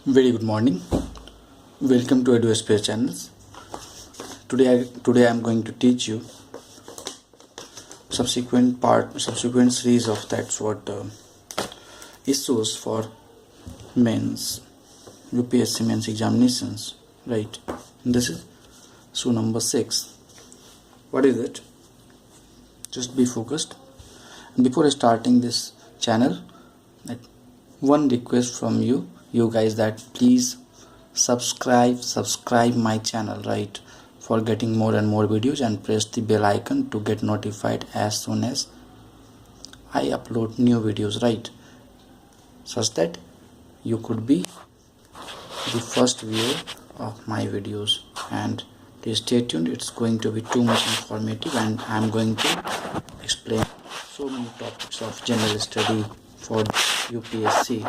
Very good morning. Welcome to EduSpace channels. Today I am going to teach you subsequent series of issues for mains, UPSC mains examinations. Right. This is issue number 6. What is it? Just be focused. And before starting this channel, one request from you guys, that please subscribe my channel, right, for getting more and more videos, and press the bell icon to get notified as soon as I upload new videos, right, such that you could be the first viewer of my videos. And please stay tuned, it's going to be too much informative, and I'm going to explain so many topics of general study for UPSC,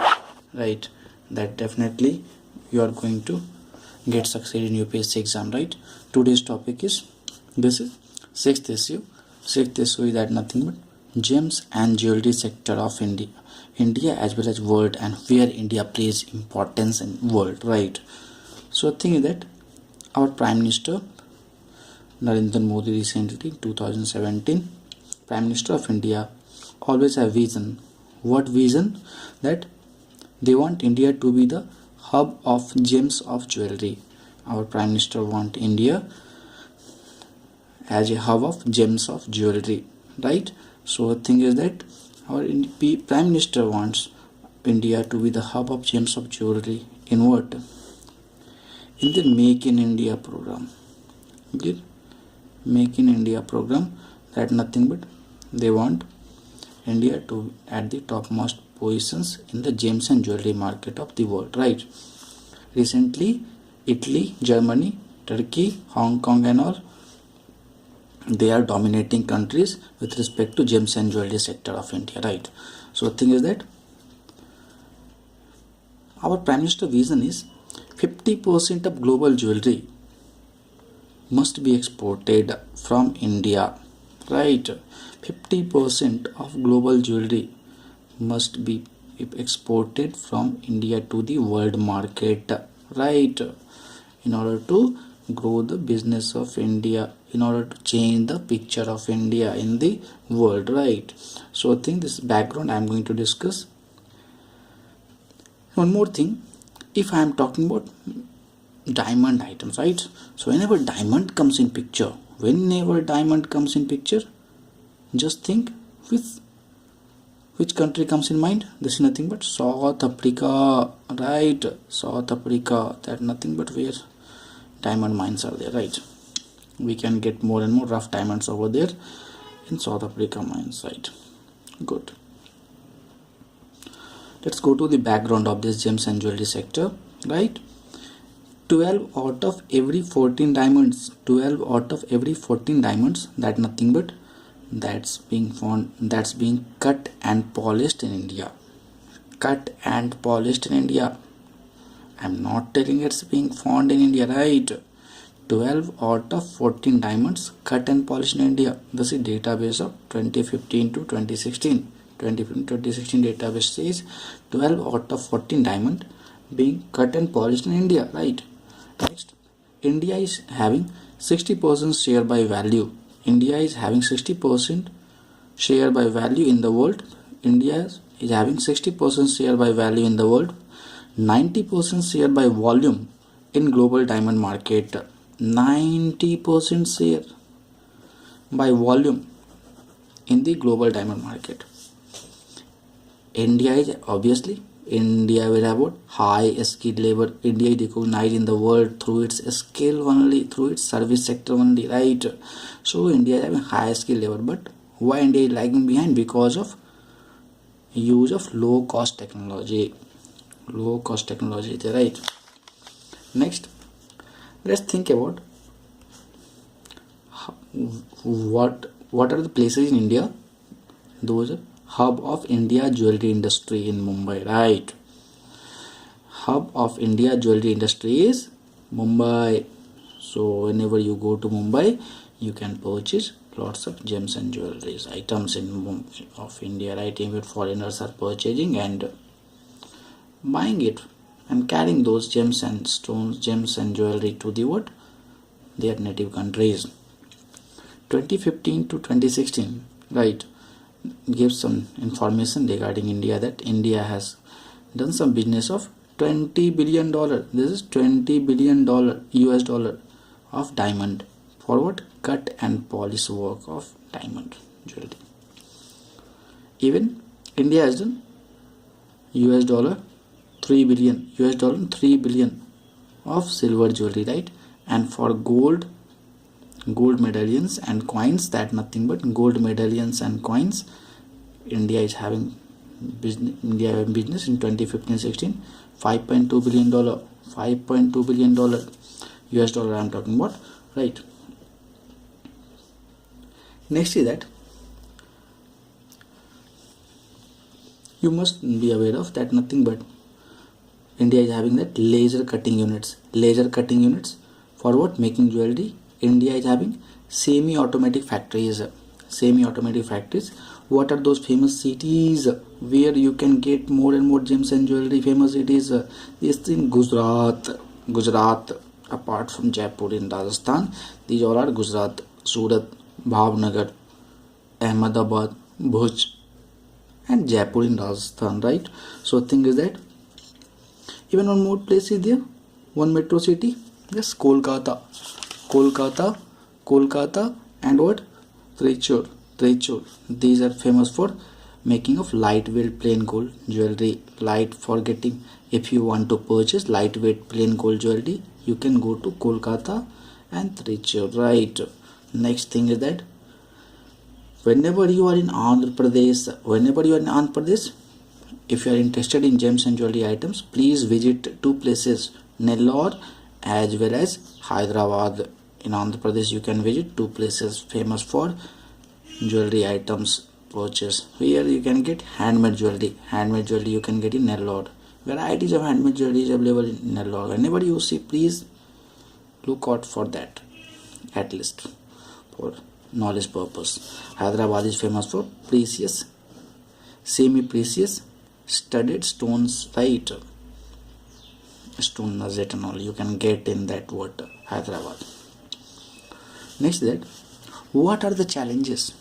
right, that definitely you are going to get succeed in UPSC exam, right. Today's topic is, this is sixth issue is that nothing but gems and jewelry sector of India as well as world, and where India plays importance in world, right. So the thing is that our Prime Minister Narendra Modi recently, 2017, Prime Minister of India, always have vision. What vision? That they want India to be the hub of gems of jewelry. Our Prime Minister want India as a hub of gems of jewelry, right. So the thing is that our Prime Minister wants India to be the hub of gems of jewelry in what? In the Make in India program. Okay? Make in India program, that nothing but they want India to at the topmost positions in the gems and jewelry market of the world, right. Recently Italy, Germany, Turkey, Hong Kong and all, they are dominating countries with respect to gems and jewelry sector of India, right. So the thing is that our Prime Minister vision is 50% of global jewelry must be exported from India, right. 50% of global jewelry must be exported from India to the world market, right, in order to grow the business of India, in order to change the picture of India in the world, right. So I think this background I am going to discuss. One more thing, if I am talking about diamond items, right, so whenever diamond comes in picture, just think which country comes in mind? This is nothing but South Africa, right. South Africa, that nothing but where diamond mines are there, right. We can get more and more rough diamonds over there in South Africa mines, right. Good. Let's go to the background of this gems and jewelry sector, right. 12 out of every 14 diamonds, that nothing but that's being cut and polished in India. I'm not telling it's being found in India, right. 12 out of 14 diamonds cut and polished in India. This is database of 2015 to 2016. 2016 database says 12 out of 14 diamond being cut and polished in India, right. Next, India is having 60% share by value. India is having 60% share by value in the world. India is having 60% share by value in the world. 90% share by volume in global diamond market. 90% share by volume in the global diamond market. India will have what? High skilled labor. India is recognized in the world through its skill only, through its service sector only, right. So India is having high skilled labor, but why India is lagging behind? Because of use of low cost technology, right. Next, let's think about what are the places in India, those are hub of India jewelry industry in Mumbai, right. Hub of India jewelry industry is Mumbai. So whenever you go to Mumbai, you can purchase lots of gems and jewelry items of India, right. Even foreigners are purchasing and buying it and carrying those gems and stones, gems and jewelry to the what? Their native countries. 2015 to 2016, right, gives some information regarding India, that India has done some business of $20 billion. This is $20 billion US dollar of diamond for what? Cut and polish work of diamond jewelry. Even India has done US dollar 3 billion, US dollar 3 billion of silver jewelry, right? And for gold medallions and coins, that nothing but gold medallions and coins, India is having business in 2015-16, $5.2 billion, $5.2 billion US dollar I am talking about, right? Next is that you must be aware of that nothing but India is having that laser cutting units for what? Making jewelry. India is having semi-automatic factories. What are those famous cities where you can get more and more gems and jewelry? Famous cities, this in Gujarat, apart from Jaipur in Rajasthan, these all are Gujarat: Surat, Bhavnagar, Ahmedabad, Bhuj, and Jaipur in Rajasthan, right? So thing is that even one more place is there, one metro city, yes, Kolkata, and what? Tricur. These are famous for making of lightweight plain gold jewelry. If you want to purchase lightweight plain gold jewelry, you can go to Kolkata and Tricur, right? Next thing is that whenever you are in Andhra Pradesh, if you are interested in gems and jewelry items, please visit two places, Nellore as well as Hyderabad. In Andhra Pradesh, you can visit two places famous for jewelry items purchase. Here you can get handmade jewelry you can get in Nellore. Varieties of handmade jewelry is available in Nellore. Whenever you see, please look out for that, at least for knowledge purpose. Hyderabad is famous for precious, semi-precious studded stones, right? Stone nugget and all you can get in that water, Hyderabad. Next, that what are the challenges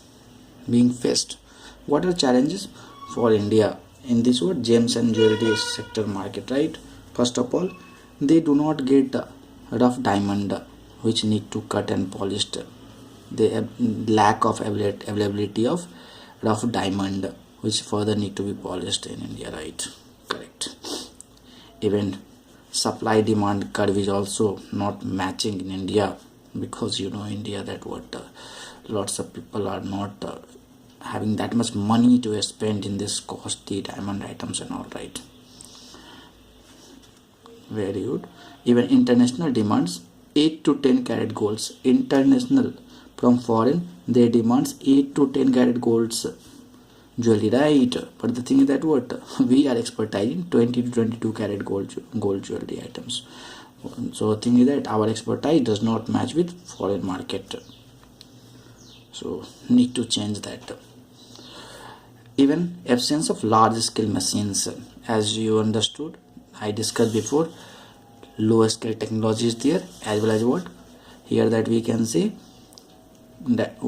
being faced? What are challenges for India in this word gems and jewelry sector market, right? First of all, they do not get rough diamond which need to cut and polished. They have lack of availability of rough diamond which further need to be polished in India, right? Correct. Even supply demand curve is also not matching in India, because you know India that lots of people are not having that much money to spend in this costly diamond items and all, right? Very good. Even international demands 8 to 10 carat golds. International from foreign, they demands 8 to 10 carat golds jewelry, right? But the thing is that we are expertising 20 to 22 carat gold jewelry items. So the thing is that our expertise does not match with foreign market. So need to change that. Even absence of large scale machines, as you understood, I discussed before, low scale technology is there, as well as what here that we can say that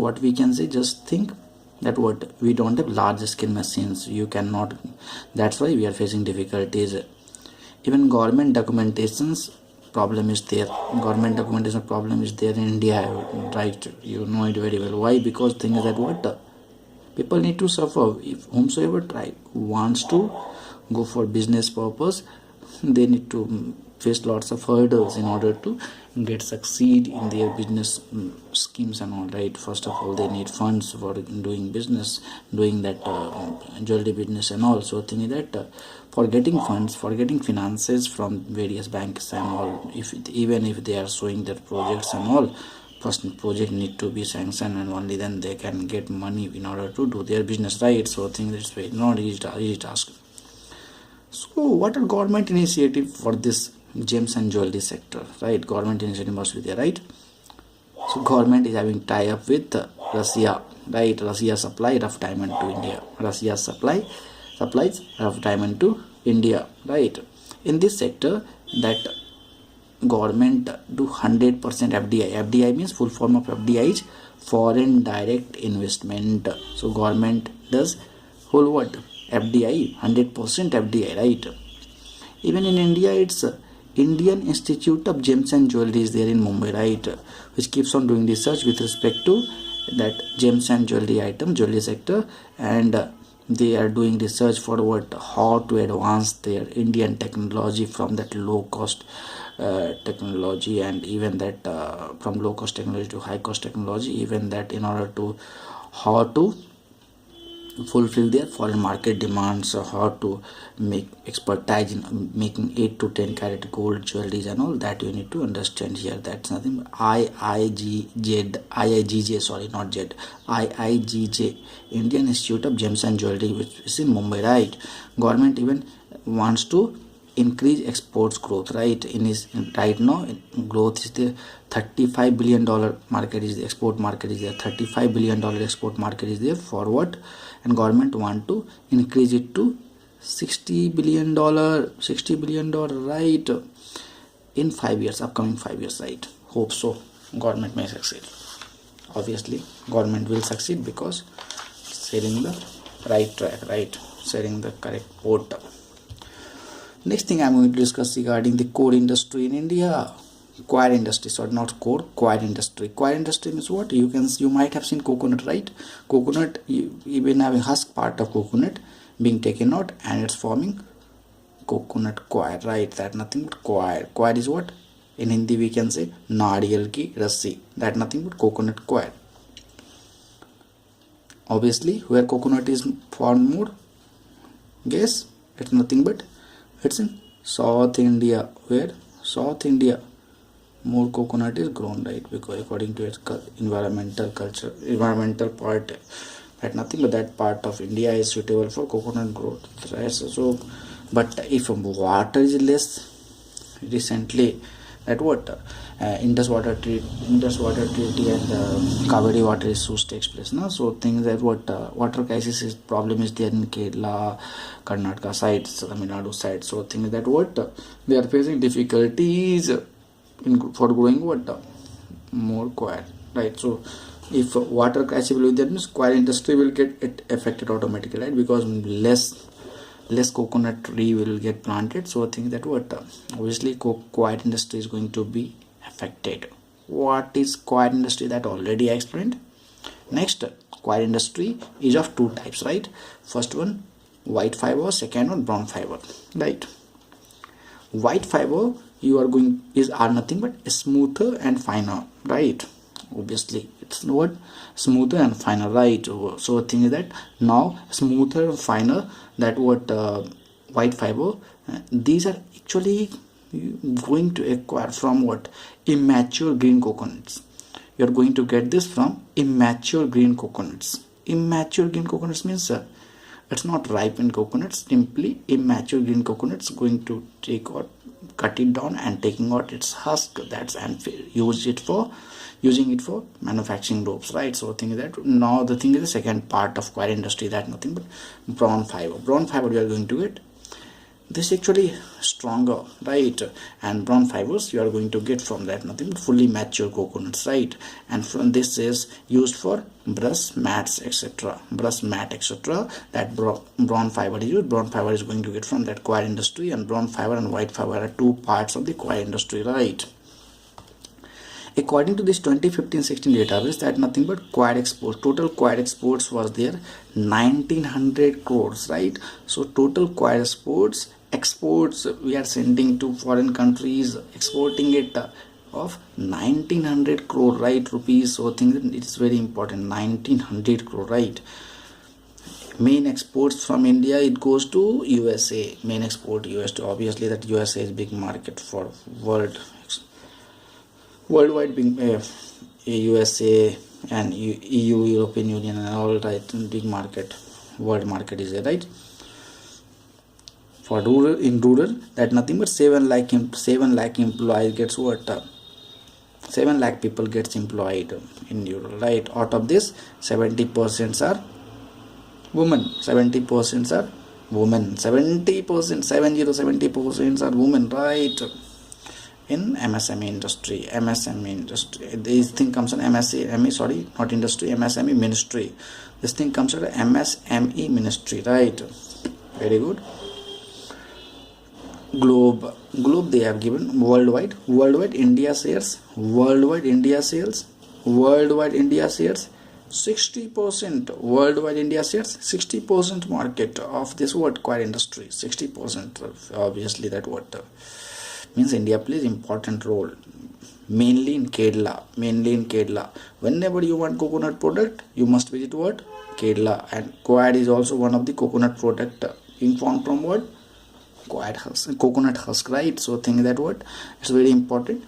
just think that we don't have large scale machines. You cannot. That's why we are facing difficulties. Even government documentations problem is there. Government documentation problem is there in India, right? You know it very well. Why? Because thing is that people need to suffer. If whomsoever wants to go for business purpose, they need to face lots of hurdles in order to succeed in their business schemes and all, right? First of all, they need funds for doing business, doing that jewelry business and all. So thing is that for getting funds, for getting finances from various banks and all, even if they are showing their projects and all, first project need to be sanctioned, and only then they can get money in order to do their business, right? So I think it's very not easy task. So what are government initiative for this gems and jewelry sector, right? Government initiative must be there, right? So government is having tie up with Russia, right? Russia supply rough diamond to India. Russia supplies rough diamond to India, right? In this sector, that government do 100% FDI. FDI means full form of FDI is foreign direct investment. So government does whole what? FDI, 100% FDI, right? Even in India, it's Indian Institute of Gems and Jewelry is there in Mumbai, right? Which keeps on doing research with respect to that gems and jewelry item, jewelry sector, and they are doing research for what, how to advance their Indian technology from that low cost technology, and even that from low cost technology to high cost technology, even that in order to how to fulfill their foreign market demands, or how to make expertise in making 8 to 10 carat gold jewelries and all that. You need to understand here. That's nothing but IIGJ, sorry, not Z, IIGJ, Indian Institute of Gems and Jewelry, which is in Mumbai, right? Government even wants to increase exports growth, right? Right now growth is the $35 billion market is the export market is there. $35 billion export market is there for what? And government want to increase it to $60 billion, right? In 5 years, upcoming 5 years, right? Hope so. Government may succeed. Obviously, government will succeed because setting the right track, right? Setting the correct port. Next thing I'm going to discuss regarding the core industry in India. Coir industry, sorry, not core, coir industry. Coir industry means what? You might have seen coconut, right? Coconut, even having husk part of coconut being taken out, and it's forming coconut coir, right? That nothing but coir. Coir is what? In Hindi we can say nariyal ki rassi. That nothing but coconut coir. Obviously, where coconut is formed more, guess, it's nothing but it's in South India. Where? South India, more coconut is grown, right? Because according to its environmental part, that nothing but that part of India is suitable for coconut growth, right? So but if water is less, recently that what Indus water treaty and Kaveri water issues takes place now. So things that what water crisis is problem is there in Kerala, Karnataka sides, Tamil Nadu side. So things that what they are facing difficulties for growing what more coir, right? So if water crisis will be there, means coir industry will get it affected automatically, right? Because less coconut tree will get planted. So I think that what obviously coir industry is going to be affected. What is coir industry? That already I explained. Next, coir industry is of two types, right? First one white fiber, second one brown fiber, right? White fiber are nothing but smoother and finer, right? Obviously it's what smoother and finer, right? So thing is that now smoother and finer, that what white fiber, these are actually going to acquire from what immature green coconuts. You are going to get this from immature green coconuts. Immature green coconuts means it's not ripened coconuts, simply immature green coconuts going to cut it down and taking out its husk, that's and using it for manufacturing ropes, right? So thing is that now the thing is the second part of coir industry, that nothing but brown fiber. Brown fiber you are going to get this actually stronger, right? And brown fibers you are going to get from that nothing but fully mature coconuts, right? And from this is used for brush mats, etc. That brown fiber is used. Brown fiber is going to get from that coir industry, and brown fiber and white fiber are two parts of the coir industry, right? According to this 2015-16 database, that nothing but coir exports, total coir exports was there 1900 crores, right? So total coir exports we are sending to foreign countries, exporting it of 1900 crore, right, rupees. So I think that it's very important, 1900 crore, right? Main exports from India, it goes to USA. Main export USA. Obviously that USA is big market for worldwide, being USA and EU, European Union and all, right? Big market, world market is there, right? For rural, that nothing but 7 lakh employees gets what 7 lakh people gets employed in rural, right? Out of this 70% are women, 70% are women. 70%, 70% are women, right? In MSME industry. This thing comes on MSME, sorry, not industry, MSME ministry. This thing comes under MSME ministry, right? Very good. Globe they have given worldwide India shares 60%. Worldwide India shares 60% market of this what quiet industry. 60%, obviously that what means India plays important role, mainly in Kerala. Whenever you want coconut product, you must visit what? Kerala. And coir is also one of the coconut product being formed from what? Coconut husk, right? So think that what it's very important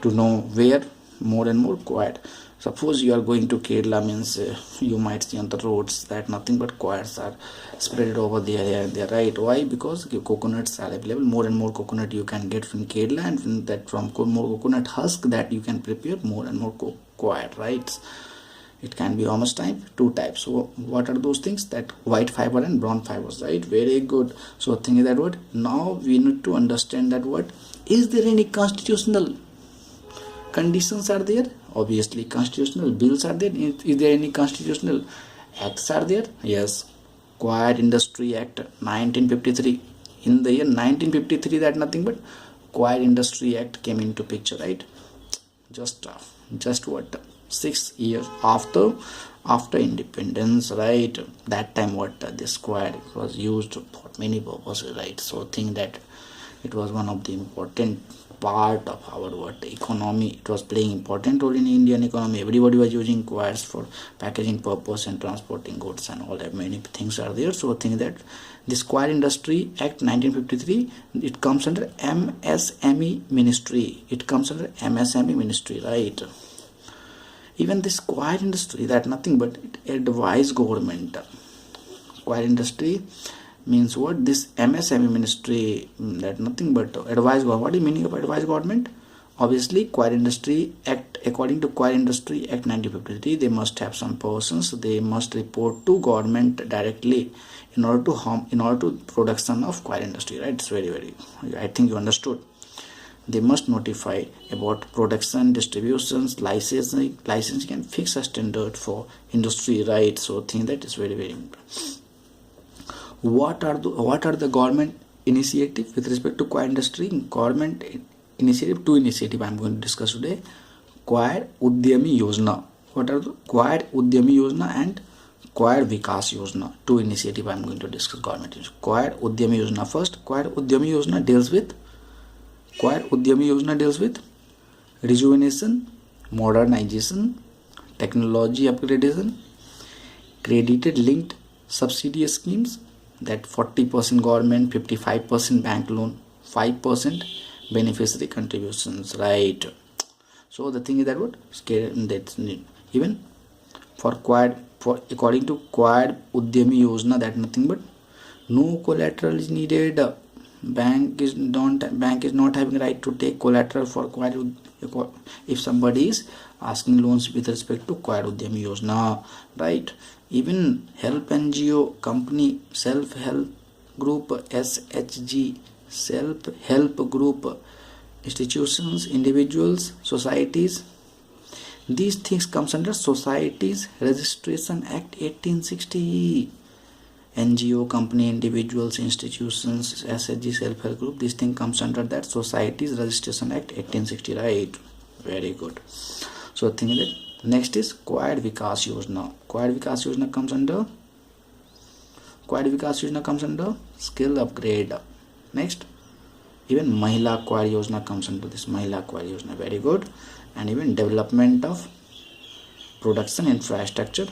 to know where more and more coir. Suppose you are going to Kerala, means you might see on the roads that nothing but coirs are spread over there, right? Why? Because coconuts are available. More and more coconut you can get from Kerala, and from more coconut husk that you can prepare more and more coir, right? It can be how much type? 2 types. So what are those things? That white fiber and brown fibers, right? Very good. So think that what now we need to understand that what is there any constitutional conditions are there? Obviously constitutional bills are there. Is there any constitutional acts are there? Yes. Quiet Industry Act 1953. In the year 1953, that nothing but Quiet Industry Act came into picture, right? Just what 6 years after independence, right? That time what this quiet was used for many purposes, right? So think that it was one of the important part of our what economy. It was playing important role in Indian economy. Everybody was using coils for packaging purpose and transporting goods and all that. Many things are there. So think that this Quiet Industry Act 1953, it comes under MSME ministry. Right? Even this quiet industry, that nothing but it advise government. Quiet industry means what? This MSME ministry, that nothing but advise government. What is the meaning of advise government? Obviously Quiet Industry Act, according to Quiet Industry Act 1953, they must have some persons, they must report to government directly in order to production of quiet industry, right? It's very, I think you understood. They must notify about production, distributions, licensing and fix a standard for industry, right? So think that is very important. What are the government initiative with respect to quiet industry? Government initiative, 2 initiative I am going to discuss today. Quiet Udyami Yojana. What are the Quiet Udyami Yojana and Quiet Vikas Yojana? 2 initiative I am going to discuss government. Quiet Udyami Yojana first. Quiet Udyami Yojana deals with rejuvenation, modernization, technology upgradation, credited linked subsidy schemes, that 40% government, 55% bank loan, 5% beneficiary contributions, right? So the thing is that what that's even according to Quiet Udyami Yojana, that nothing but no collateral is needed. Bank is not having right to take collateral for quiet if somebody is asking loans with respect to Quiet Udyami Yojana, right? Even help NGO company, self-help group, SHG, self-help group, institutions, individuals, societies, these things comes under Societies Registration Act 1860. NGO, company, individuals, institutions, SHG, self-help group, this thing comes under that Societies Registration Act 1860, right? Very good. So think that next is Quiet Vikas Yojana. Quiet Vikas Yojana comes under skill upgrade. Next, even Mahila Quiet Yojana comes under this Mahila Quiet Yojana, very good. And even development of production infrastructure,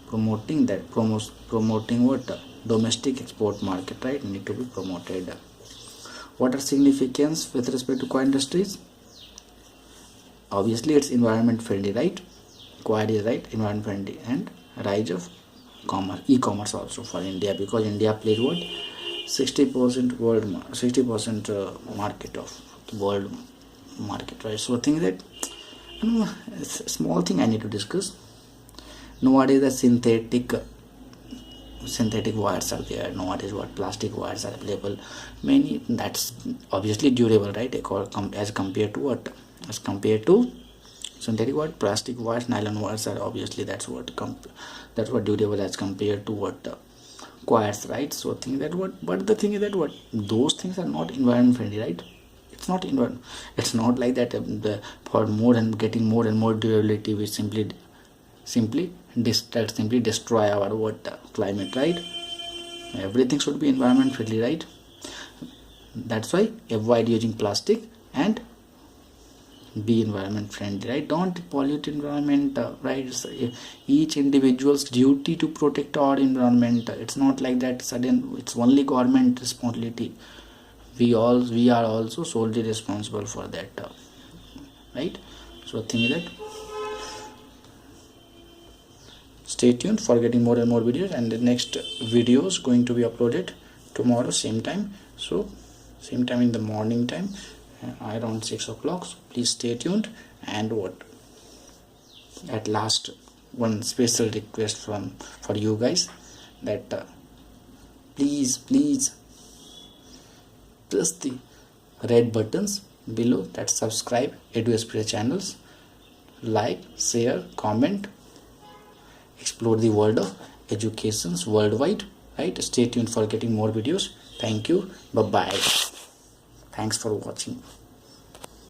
promoting what? Domestic export market, right? Need to be promoted. What are significance with respect to quiet industries? Obviously it's environment friendly, right? Quiet is right, environment friendly, and rise of e-commerce also for India, because India plays what? 60% market of the world market, right? So I think that it's a small thing I need to discuss. Nowadays the synthetic synthetic wires are there, nowadays what plastic wires are available, many, that's obviously durable, right, as compared to what, as compared to synthetic wire, plastic wires, nylon wires are obviously, that's what durable as compared to what wires, right? So think that what, but the thing is that what, those things are not environment friendly, right? It's not environment, it's not like that for more and getting more and more durability we simply destroy our what climate, right? Everything should be environment friendly, right? That's why avoid using plastic and be environment friendly, right? Don't pollute environment, right? It's each individual's duty to protect our environment. It's not like that sudden it's only government responsibility. We are also solely responsible for that, right? So think that, stay tuned for getting more and more videos, and the next video is going to be uploaded tomorrow same time. So same time in the morning time, around 6 o'clock. So please stay tuned. And what, at last, one special request for you guys, that please press the red buttons below, that subscribe EduSpread channels, like, share, comment, explore the world of educations worldwide, right? Stay tuned for getting more videos. Thank you, bye bye, thanks for watching.